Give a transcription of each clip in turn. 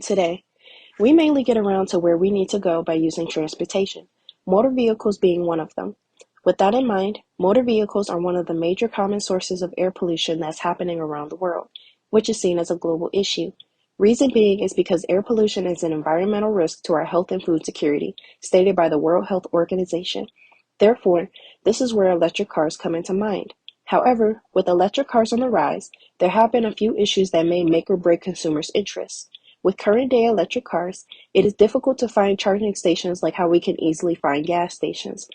Today, we mainly get around to where we need to go by using transportation, motor vehicles being one of them. With that in mind, motor vehicles are one of the major common sources of air pollution that's happening around the world, which is seen as a global issue. Reason being is because air pollution is an environmental risk to our health and food security, stated by the World Health Organization. Therefore, this is where electric cars come into mind. However, with electric cars on the rise, there have been a few issues that may make or break consumers' interests. With current day electric cars, it is difficult to find charging stations like how we can easily find gas stations.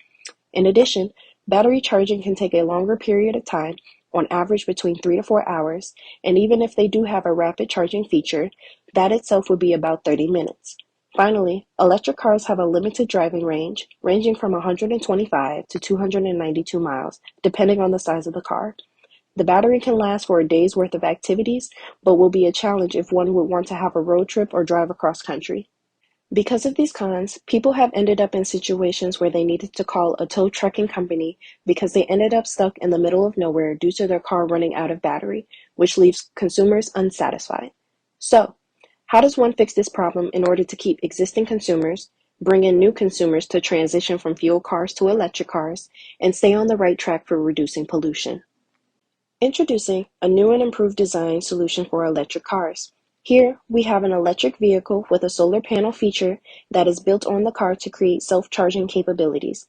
In addition, battery charging can take a longer period of time, on average between 3 to 4 hours, and even if they do have a rapid charging feature, that itself would be about 30 minutes. Finally, electric cars have a limited driving range, ranging from 125 to 292 miles, depending on the size of the car. The battery can last for a day's worth of activities, but will be a challenge if one would want to have a road trip or drive across country. Because of these cons, people have ended up in situations where they needed to call a tow trucking company because they ended up stuck in the middle of nowhere due to their car running out of battery, which leaves consumers unsatisfied. So, how does one fix this problem in order to keep existing consumers, bring in new consumers to transition from fuel cars to electric cars, and stay on the right track for reducing pollution? Introducing a new and improved design solution for electric cars. Here, we have an electric vehicle with a solar panel feature that is built on the car to create self-charging capabilities.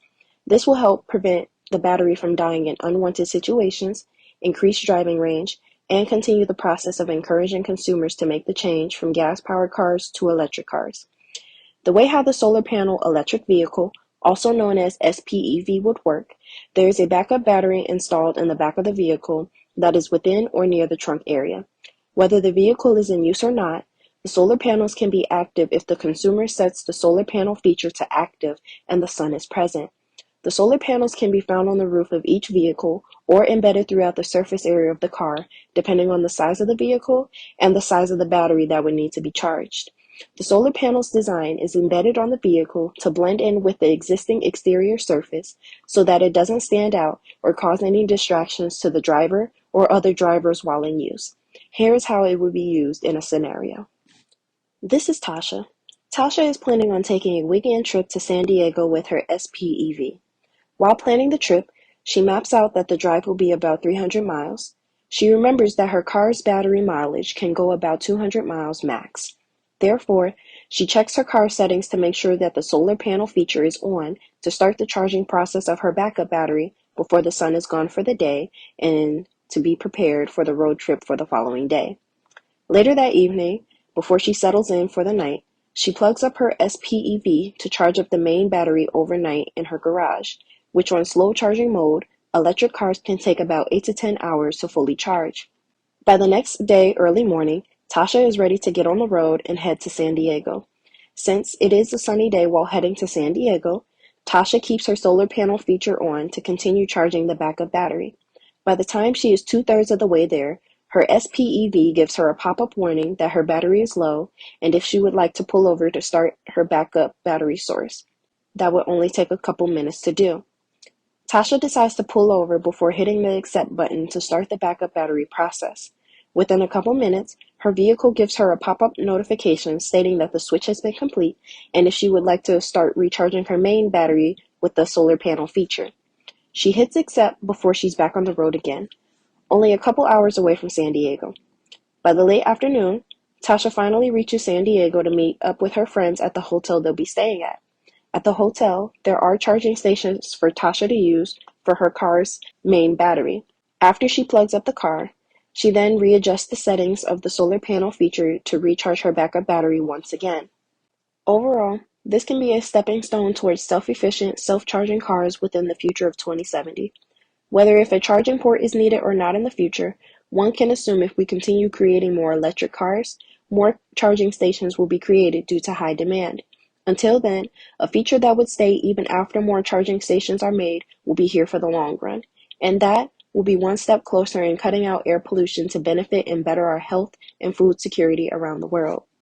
This will help prevent the battery from dying in unwanted situations, increase driving range, and continue the process of encouraging consumers to make the change from gas-powered cars to electric cars. The way how the solar panel electric vehicle, also known as SPEV, would work, there is a backup battery installed in the back of the vehicle that is within or near the trunk area. Whether the vehicle is in use or not, the solar panels can be active if the consumer sets the solar panel feature to active and the sun is present. The solar panels can be found on the roof of each vehicle or embedded throughout the surface area of the car, depending on the size of the vehicle and the size of the battery that would need to be charged. The solar panel's design is embedded on the vehicle to blend in with the existing exterior surface so that it doesn't stand out or cause any distractions to the driver or other drivers while in use. Here is how it would be used in a scenario. This is Tasha. Tasha is planning on taking a weekend trip to San Diego with her SPEV. While planning the trip, she maps out that the drive will be about 300 miles. She remembers that her car's battery mileage can go about 200 miles max. Therefore, she checks her car settings to make sure that the solar panel feature is on to start the charging process of her backup battery before the sun is gone for the day and to be prepared for the road trip for the following day. Later that evening, before she settles in for the night, she plugs up her SPEV to charge up the main battery overnight in her garage, which on slow charging mode, electric cars can take about 8 to 10 hours to fully charge. By the next day early morning, Tasha is ready to get on the road and head to San Diego. Since it is a sunny day while heading to San Diego, Tasha keeps her solar panel feature on to continue charging the backup battery. By the time she is 2/3 of the way there, her SPEV gives her a pop-up warning that her battery is low and if she would like to pull over to start her backup battery source. That would only take a couple minutes to do. Tasha decides to pull over before hitting the accept button to start the backup battery process. Within a couple minutes, her vehicle gives her a pop-up notification stating that the switch has been complete and if she would like to start recharging her main battery with the solar panel feature. She hits accept before she's back on the road again, only a couple hours away from San Diego. By the late afternoon, Tasha finally reaches San Diego to meet up with her friends at the hotel they'll be staying at. At the hotel, there are charging stations for Tasha to use for her car's main battery. After she plugs up the car, she then readjusts the settings of the solar panel feature to recharge her backup battery once again. Overall, this can be a stepping stone towards self-efficient, self-charging cars within the future of 2070. Whether if a charging port is needed or not in the future, one can assume if we continue creating more electric cars, more charging stations will be created due to high demand. Until then, a feature that would stay even after more charging stations are made will be here for the long run, and that will be one step closer in cutting out air pollution to benefit and better our health and food security around the world.